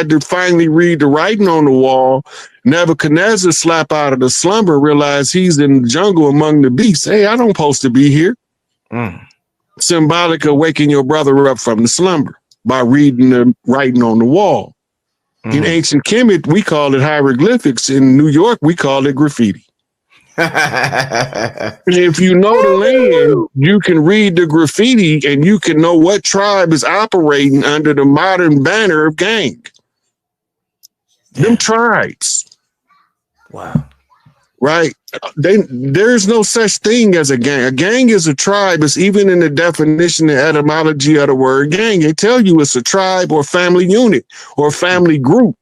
decide to finally read the writing on the wall, Nebuchadnezzar slap out of the slumber, realize he's in the jungle among the beasts. Hey, I don't supposed to be here. Symbolic of waking your brother up from the slumber by reading the writing on the wall. In ancient Kemet, we call it hieroglyphics. In New York, we call it graffiti. And if you know the land, you can read the graffiti and you can know what tribe is operating under the modern banner of gang. Them tribes. Wow. Right? There's no such thing as a gang. A gang is a tribe. It's even in the definition and etymology of the word gang. They tell you it's a tribe or family unit or family group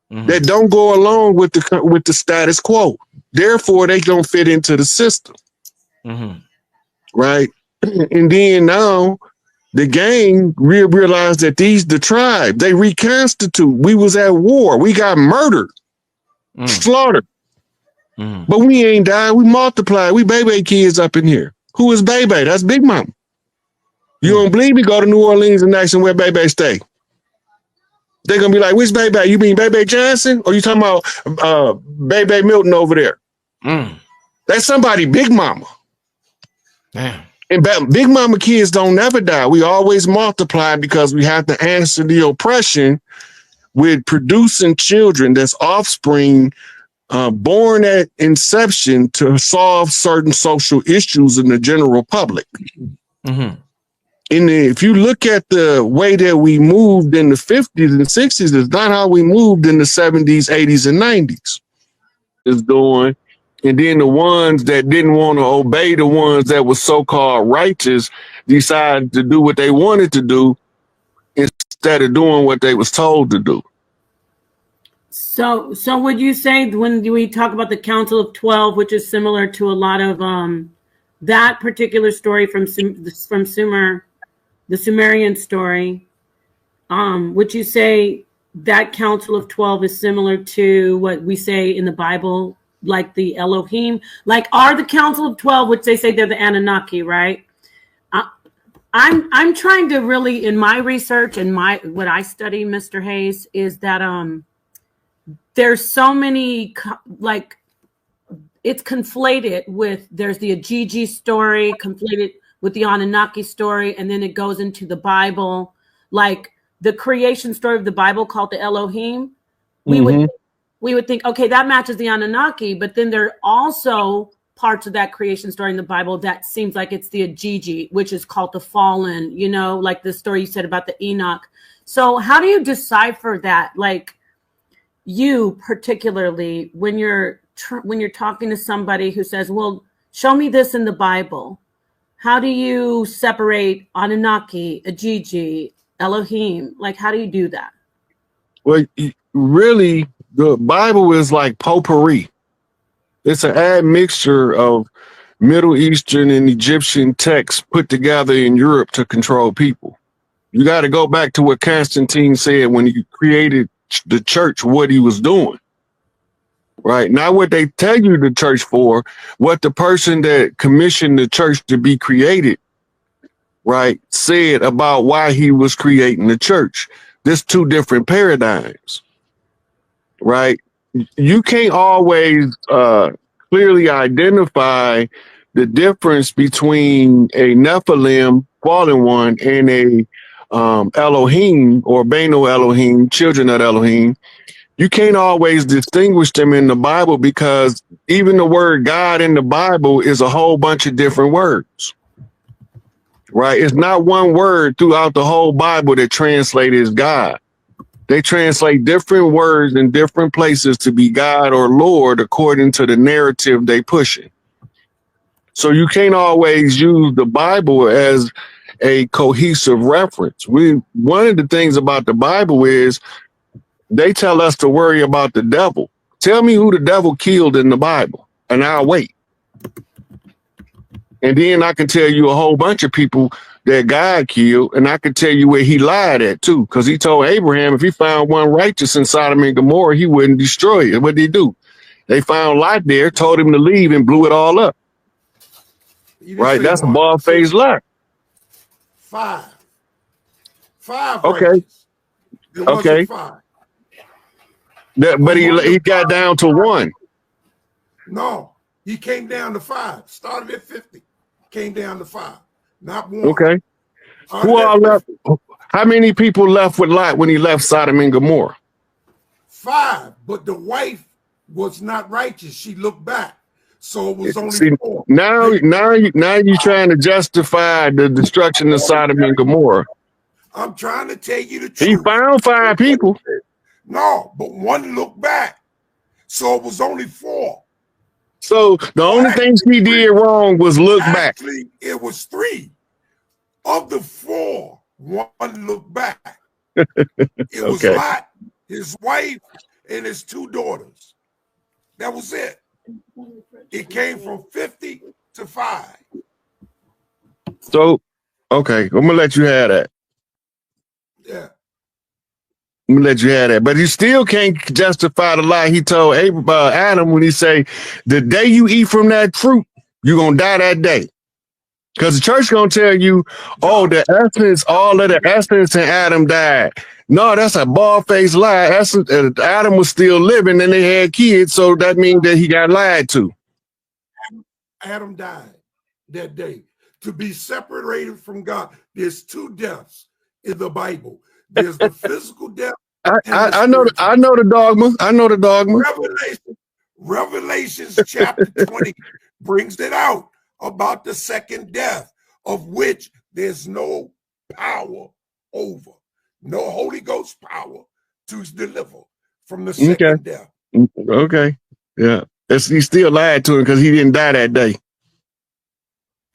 that don't go along with the status quo. Therefore, they don't fit into the system. Right? And then now the gang realized that the tribe, they reconstitute. We was at war. We got murdered, slaughtered. But we ain't died. We multiplied. We baby kids up in here. Who is baby? That's Big Mama. You don't believe me? Go to New Orleans and ask them where baby stay. They're going to be like, which baby? You mean Baby Johnson? Or you talking about Baby Milton over there? That's somebody Big Mama. Damn. And Big Mama kids don't never die. We always multiply because we have to answer the oppression with producing children that's offspring born at inception to solve certain social issues in the general public. If you look at the way that we moved in the 50s and 60s, it's not how we moved in the 70s, 80s, and 90s. Is doing. And then the ones that didn't want to obey the ones that were so-called righteous decided to do what they wanted to do instead of doing what they was told to do. So would you say when we talk about the Council of 12, which is similar to a lot of that particular story from Sumer, the Sumerian story, would you say that Council of 12 is similar to what we say in the Bible, like the Elohim? Like, are the Council of 12, which they say they're the Anunnaki, right? I'm trying to really, in my research and what I study, Mr. Hayes, is that there's so many, like, it's conflated with, there's the Ajiji story conflated with the Anunnaki story, and then it goes into the Bible, like the creation story of the Bible called the Elohim. We would think, okay, that matches the Anunnaki, but then there are also parts of that creation story in the Bible that seems like it's the Ajiji, which is called the fallen, you know, like the story you said about the Enoch. So how do you decipher that? Like, you particularly, when you're talking to somebody who says, well, show me this in the Bible, how do you separate Anunnaki, Ajiji, Elohim? Like, how do you do that? Well, really, the Bible is like potpourri. It's an admixture of Middle Eastern and Egyptian texts put together in Europe to control people. You got to go back to what Constantine said when he created the church, what he was doing. Right? Not what they tell you the church for, what the person that commissioned the church to be created, right, said about why he was creating the church. There's two different paradigms, right? You can't always clearly identify the difference between a Nephilim, fallen one, and a Elohim or Beno Elohim, children of Elohim. You can't always distinguish them in the Bible because even the word God in the Bible is a whole bunch of different words, right? It's not one word throughout the whole Bible that translated as God. They translate different words in different places to be God or Lord according to the narrative they pushing. So you can't always use the Bible as a cohesive reference. One of the things about the Bible is they tell us to worry about the devil. Tell me who the devil killed in the Bible, and I'll wait. And then I can tell you a whole bunch of people that God killed, and I can tell you where he lied at too, because he told Abraham if he found one righteous in Sodom and Gomorrah, he wouldn't destroy it. What did he do? They found Lot there, told him to leave, and blew it all up. Right? That's a bald-faced lie. Five. Okay. Okay. But he got down to 1. No, he came down to 5. Started at 50, came down to 5, not 1. Okay. Who all left? How many people left with Lot when he left Sodom and Gomorrah? 5, but the wife was not righteous. She looked back, so it was only 4. Now you're trying to justify the destruction of Sodom and Gomorrah. I'm trying to tell you the truth. He found 5 people. No, but 1 looked back, so it was only 4. So the only thing he did wrong was look back. Actually, it was 3. Of the 4, 1 looked back. It was Lot, his wife, and his 2 daughters. That was it. It came from 50 to 5. So, okay, I'm gonna let you have that. Yeah. I'm gonna let you have that, but you still can't justify the lie he told Adam when he say, "The day you eat from that fruit, you're gonna die that day." Because the church gonna tell you, "Oh, the essence, all of the essence in Adam died." No, that's a bald-faced lie. Adam was still living and they had kids, so that means that he got lied to. Adam died that day. To be separated from God, there's 2 deaths in the Bible. There's the physical death. I know the dogma. I know the dogma. Revelations chapter 20 brings it out about the second death, of which there's no power over, no Holy Ghost power to deliver from the second death. Okay, yeah. He still lied to him because he didn't die that day.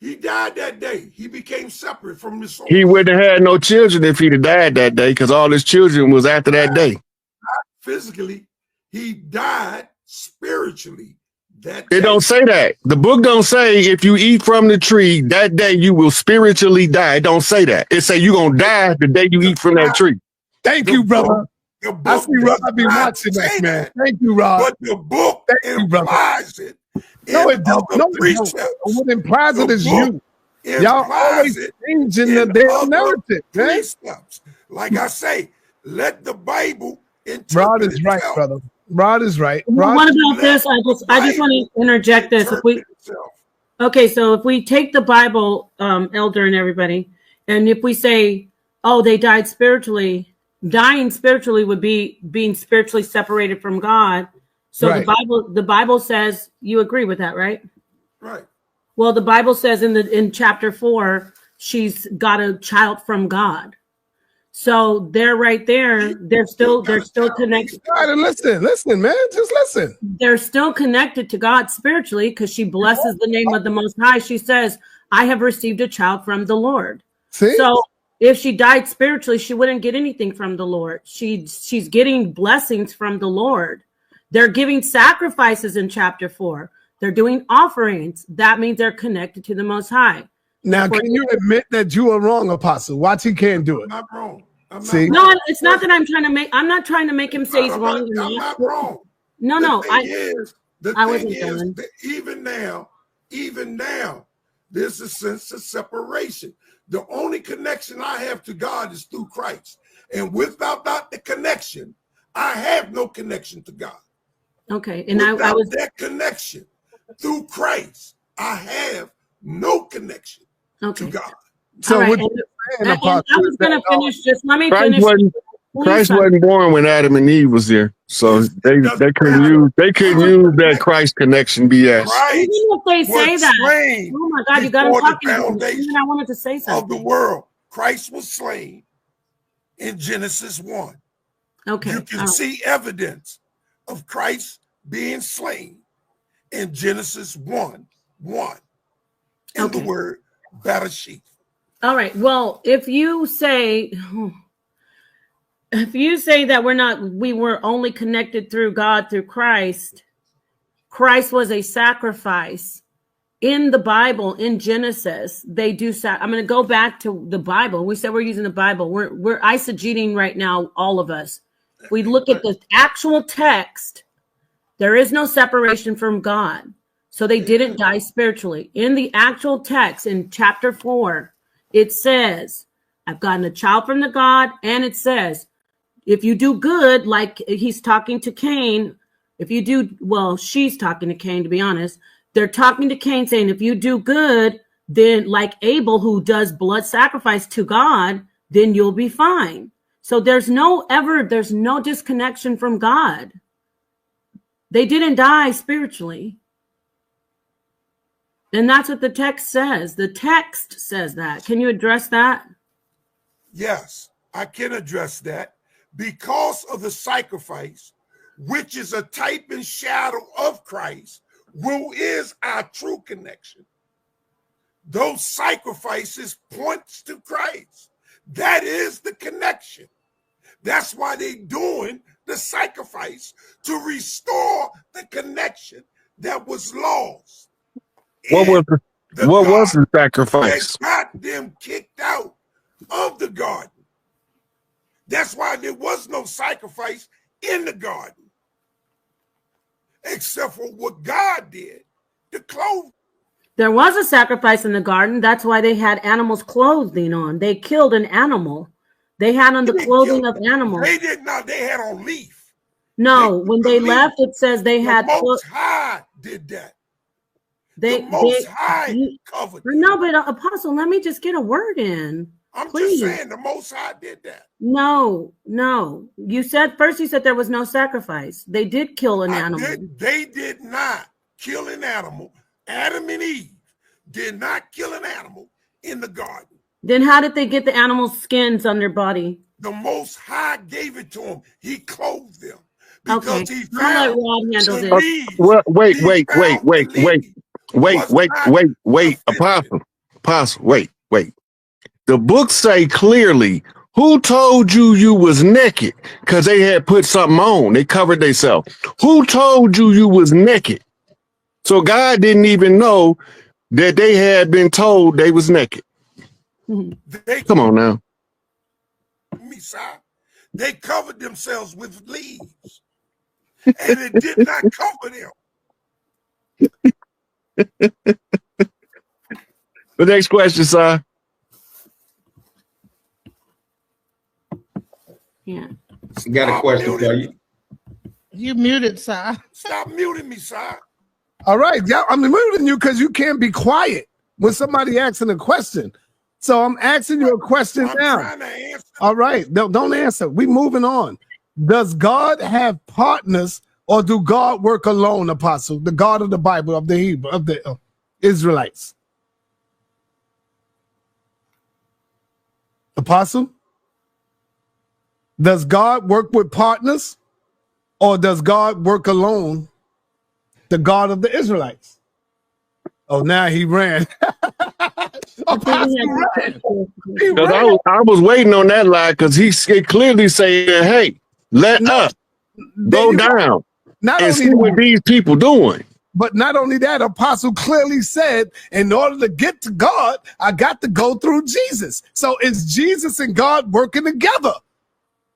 He died that day. He became separate from the soul. He wouldn't have had no children if he'd have died that day, because all his children was after that day. Not physically, he died spiritually. That it don't say that. The book don't say if you eat from the tree that day you will spiritually die. It don't say that. It say you're gonna die the day you eat from that tree. Thank you, brother. I see Rob be watching that, man. Thank you, Rob. But the book implies it. No, it don't. No, it don't. What implies it is you. Y'all always changing the damn narrative, man. Like I say, let the Bible interpret Rod is right, brother. Rod is right. What about this? I just want to interject this. If we, okay, so if we take the Bible, Elder and everybody, and if we say, oh, they died spiritually, dying spiritually would be being spiritually separated from God. So right. the Bible says, you agree with that, right? Right. Well, the Bible says in chapter 4, she's got a child from God. So they're right there. They're still connected. Listen, man. Just listen. They're still connected to God spiritually because she blesses the name of the Most High. She says, I have received a child from the Lord. See? So if she died spiritually, she wouldn't get anything from the Lord. She's getting blessings from the Lord. They're giving sacrifices in chapter 4. They're doing offerings. That means they're connected to the Most High. Now, can you admit that you are wrong, Apostle? Watch, he can't do it. I'm not wrong. See? No, it's not that I'm not trying to make him say he's wrong. I'm not wrong. No, The thing is, even now, there's a sense of separation. The only connection I have to God is through Christ. And without the connection, I have no connection to God. Okay. And I was that connection through Christ, I have no connection to God. So right. what you're saying, Apostle, I was going to finish. Just let me finish. Christ wasn't born when Adam and Eve was there, so they couldn't use that Christ connection BS. Even if they say that, oh my God, you got him talking. I wanted to say something of the world. Christ was slain in Genesis 1. Okay, you can see evidence of Christ being slain in Genesis 1:1 in the word Bereshith. All right. Well, if you say that we were only connected through God through Christ was a sacrifice. In the Bible, in Genesis, they do. I'm going to go back to the Bible. We said we're using the Bible. We're eisegeting right now, all of us. If we look at the actual text, there is no separation from God. So they didn't die spiritually. In the actual text, in chapter 4, it says, I've gotten a child from the God, and it says, If you do good, like he's talking to Cain, if you do, well, she's talking to Cain, to be honest. They're talking to Cain saying, if you do good, then like Abel, who does blood sacrifice to God, then you'll be fine. So there's no disconnection from God. They didn't die spiritually. And that's what the text says. The text says that. Can you address that? Yes, I can address that. Because of the sacrifice, which is a type and shadow of Christ, who is our true connection. Those sacrifices points to Christ. That is the connection. That's why they're doing the sacrifice, to restore the connection that was lost. What was the sacrifice? That got them kicked out of the garden. That's why there was no sacrifice in the garden, except for what God did to clothe. There was a sacrifice in the garden. That's why they had animals' clothing on. They killed an animal. They had on the clothing of animals. They did not. They had on leaf. No, when they left, it says they had. The Most High did that. The Most High covered. No, but Apostle, let me just get a word in. I'm just saying the Most High did that. No. You said first. You said there was no sacrifice. They did kill an animal. They did not kill an animal. Adam and Eve did not kill an animal in the garden. Then how did they get the animal's skins on their body? The Most High gave it to them. He clothed them because he found. Wait, Apostle, wait. The book say clearly, who told you was naked? Because they had put something on. They covered themselves. Who told you was naked? So God didn't even know that they had been told they was naked. Come on now. They covered themselves with leaves, and it did not cover them. The next question, sir. Yeah. I got a question for you. You muted, sir. Stop muting me, sir. All right, yeah, I'm muting you because you can't be quiet when somebody asking a question. So I'm asking you a question now. Trying to answer. All right, don't answer. We moving on. Does God have partners, or do God work alone, Apostle? The God of the Bible, of the Hebrew, of the Israelites. Apostle? Does God work with partners, or does God work alone? The God of the Israelites. Oh, now he ran. Apostle ran. I was waiting on that line because he clearly saying, "Hey, let us go down and see what these people doing." But not only that, Apostle clearly said, in order to get to God, I got to go through Jesus. So is Jesus and God working together?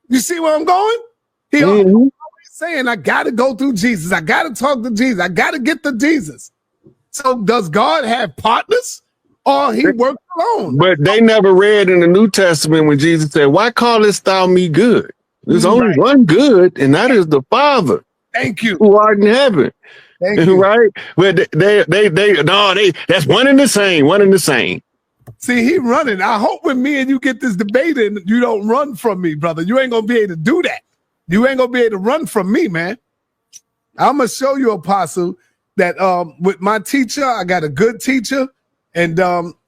You see where I'm going? He always saying, I got to go through Jesus. I got to talk to Jesus. I got to get to Jesus. So does God have partners, or he works alone? But they never read in the New Testament when Jesus said, "Why callest thou me good? There's only one good, and that is the Father. Thank you. Who art in heaven." Thank you. Right? But that's one and the same. See, he running. I hope when me and you get this debate in, you don't run from me, brother. You ain't gonna be able to do that. You ain't gonna be able to run from me, man. I'm gonna show you, Apostle, that with my teacher, I got a good teacher, and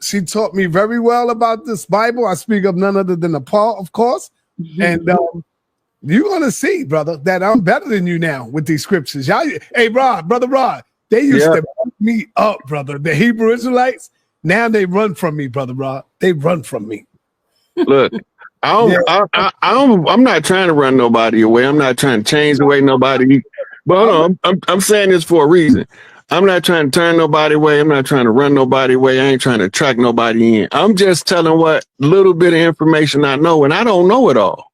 she taught me very well about this Bible. I speak of none other than Paul, of course. And you're gonna see, brother, that I'm better than you now with these scriptures. Y'all, hey, brother Rod, they used to beat me up, brother. The Hebrew Israelites, now they run from me, brother Rod. They run from me. Look, I'm not trying to run nobody away. I'm not trying to change the way nobody. But hold on, I'm saying this for a reason. I'm not trying to turn nobody away. I'm not trying to run nobody away. I ain't trying to track nobody in. I'm just telling what little bit of information I know, and I don't know it all.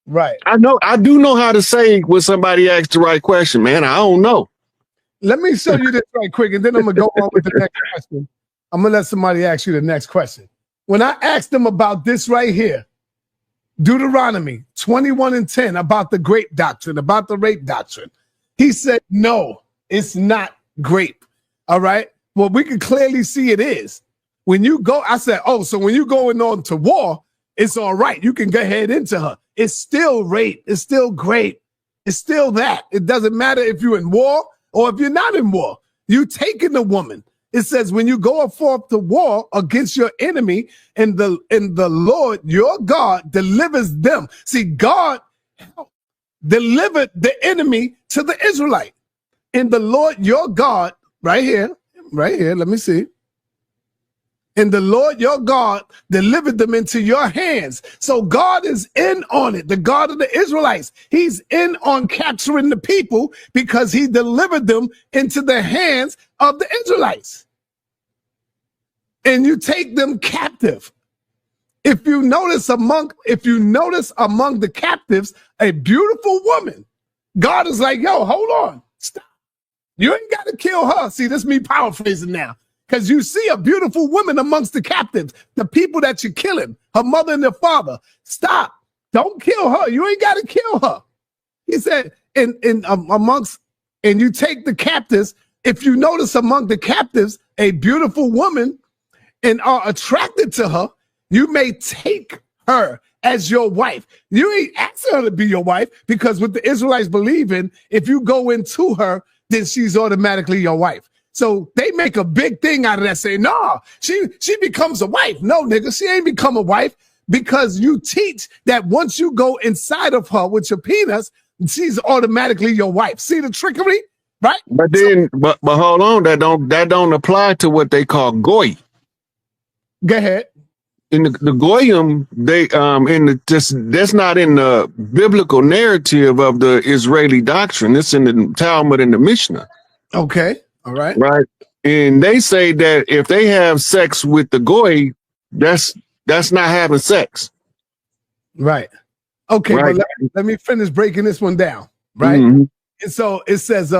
Right. I do know how to say when somebody asks the right question, man. I don't know. Let me show you this right quick, and then I'm gonna go on with the next question. I'm gonna let somebody ask you the next question. When I asked them about this right here, Deuteronomy 21:10 about the grape doctrine, about the rape doctrine. He said, no, it's not grape. All right. Well, we can clearly see it is. When you go, I said, oh, so when you going on to war, it's all right. You can go ahead into her. It's still rape. It's still grape. It's still that. It doesn't matter if you're in war or if you're not in war. You taking the woman. It says when you go forth to war against your enemy and the Lord, your God, delivers them. See, God delivered the enemy to the Israelite. And the Lord, your God, right here, let me see. And the Lord your God delivered them into your hands. So God is in on it. The God of the Israelites, he's in on capturing the people because he delivered them into the hands of the Israelites. And you take them captive. If you notice among the captives, a beautiful woman, God is like, yo, hold on, stop. You ain't got to kill her. See, this is me paraphrasing now. Because you see a beautiful woman amongst the captives, the people that you're killing, her mother and her father. Stop. Don't kill her. You ain't got to kill her. He said, and you take the captives. If you notice among the captives, a beautiful woman and are attracted to her, you may take her as your wife. You ain't asking her to be your wife because what the Israelites believe in, if you go into her, then she's automatically your wife. So they make a big thing out of that, saying, no, she becomes a wife. No, nigga, she ain't become a wife because you teach that once you go inside of her with your penis, she's automatically your wife. See the trickery, right? But then, but hold on, that don't apply to what they call goy. Go ahead. In the goyim, that's not in the biblical narrative of the Israeli doctrine. It's in the Talmud and the Mishnah. Okay. All right. Right. And they say that if they have sex with the goy, that's not having sex. Right. Okay. Right. But let me finish breaking this one down. Right. Mm-hmm. And so it says,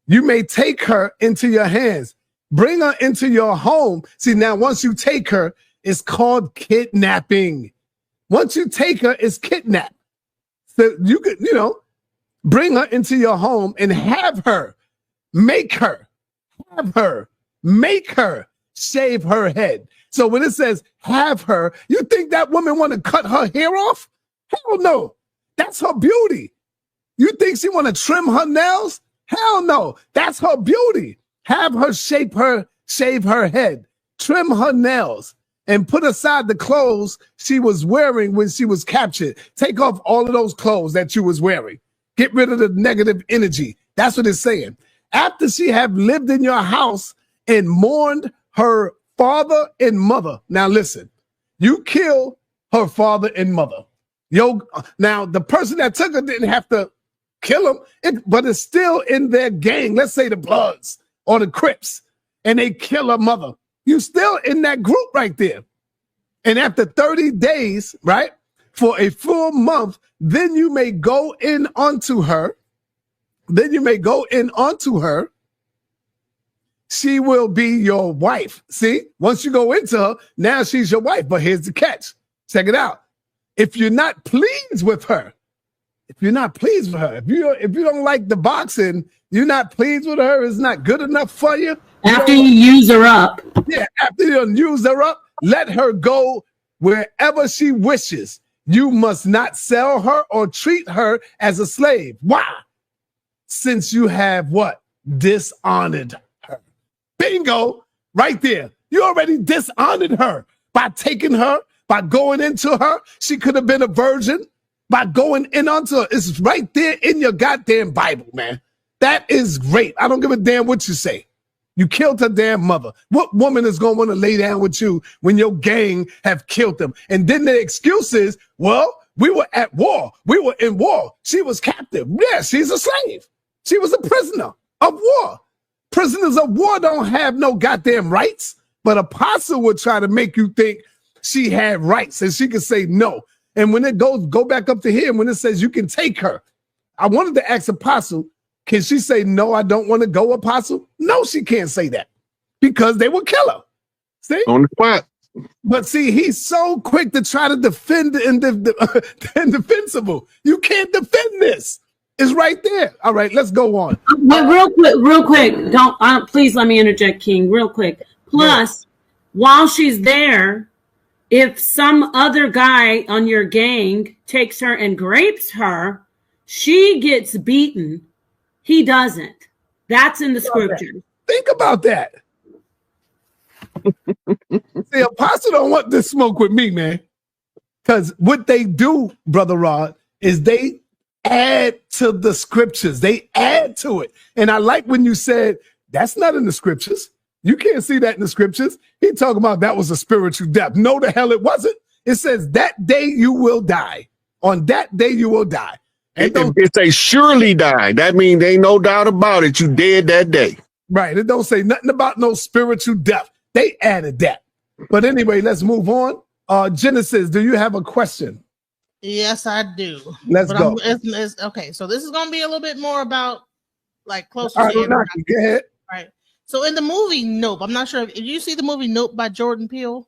you may take her into your hands, bring her into your home. See, now once you take her, it's called kidnapping. Once you take her, it's kidnap. So you could, bring her into your home and have her. Make her, have her, make her, shave her head. So when it says have her, you think that woman want to cut her hair off? Hell no. That's her beauty. You think she want to trim her nails? Hell no. That's her beauty. Have her shave her head, trim her nails, and put aside the clothes she was wearing when she was captured. Take off all of those clothes that you was wearing. Get rid of the negative energy. That's what it's saying. After she have lived in your house and mourned her father and mother. Now listen, you kill her father and mother. Now the person that took her didn't have to kill him, but it's still in their gang. Let's say the Bloods or the Crips, and they kill her mother. You still in that group right there. And after 30 days, right, for a full month, then you may go in onto her. She will be your wife. See, once you go into her, now she's your wife. But here's the catch. Check it out. If you're not pleased with her, if you don't like the boxing, you're not pleased with her, it's not good enough for you. After you use her up. Yeah, after you use her up, let her go wherever she wishes. You must not sell her or treat her as a slave. Why? Since you have what? Dishonored her. Bingo, right there. You already dishonored her by taking her, by going into her. She could have been a virgin by going in onto her. It's right there in your goddamn Bible, man. That is great. I don't give a damn what you say. You killed her damn mother. What woman is going to want to lay down with you when your gang have killed them? And then the excuse is, well, we were at war. We were in war. She was captive. Yeah, she's a slave. She was a prisoner of war. Prisoners of war don't have no goddamn rights, but Apostle would try to make you think she had rights and she could say no. And when it go back up to him, when it says you can take her, I wanted to ask Apostle, can she say, no, I don't want to go, Apostle? No, she can't say that because they will kill her. See? On the spot. But see, he's so quick to try to defend the indefensible. You can't defend this. It's right there. All right, let's go on. But real quick, don't please let me interject, King, real quick. Plus, while she's there, if some other guy on your gang takes her and grapes her, she gets beaten. He doesn't. That's in the scripture. Think about that. See, Apostle don't want this smoke with me, man. Because what they do, Brother Rod, is they add to the scriptures. They add to it. And I like when you said, that's not in the scriptures. You can't see that in the scriptures. He talking about that was a spiritual death. No, the hell it wasn't. It says that day you will die. On that day you will die. And it's a surely die. That means ain't no doubt about it. You dead that day. Right. It don't say nothing about no spiritual death. They added that. But anyway, let's move on. Genesis, do you have a question? Yes, I do. Let's go. Okay, so this is going to be a little bit more about like closer to the end. Go ahead. Right. So in the movie Nope, I'm not sure if you see the movie Nope by Jordan Peele.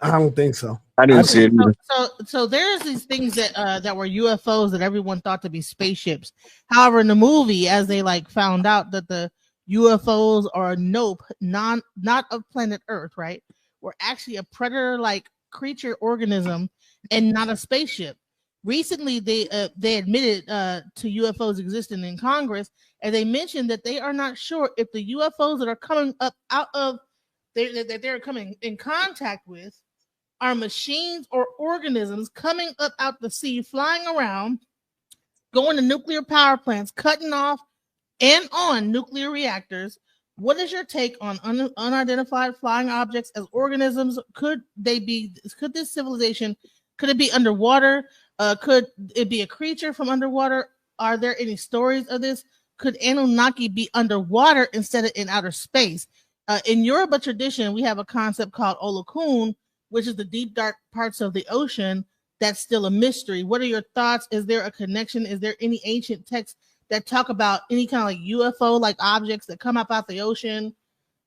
I don't think so. I didn't see it either. So there's these things that were UFOs that everyone thought to be spaceships. However, in the movie, as they like found out that the UFOs are Nope, not of planet Earth, right? Were actually a predator-like creature organism and not a spaceship. Recently, they admitted to UFOs existing in Congress, and they mentioned that they are not sure if the UFOs that are coming up out of that they're coming in contact with are machines or organisms coming up out the sea, flying around, going to nuclear power plants, cutting off and on nuclear reactors. What is your take on unidentified flying objects as organisms? Could this civilization, could it be underwater? Could it be a creature from underwater? Are there any stories of this? Could Anunnaki be underwater instead of in outer space? In Yoruba tradition, we have a concept called Olokun, which is the deep, dark parts of the ocean. That's still a mystery. What are your thoughts? Is there a connection? Is there any ancient texts that talk about any kind of like UFO like objects that come up out the ocean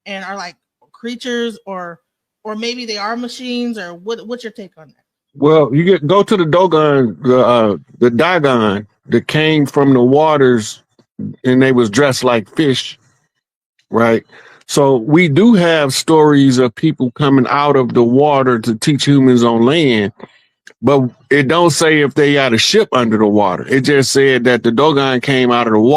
and are like creatures, or maybe they are machines, or what's your take on that? Well, you go to the Dogon, the Dagon that came from the waters, and they was dressed like fish, right? So we do have stories of people coming out of the water to teach humans on land, but it don't say if they got a ship under the water. It just said that the Dogon came out of the water.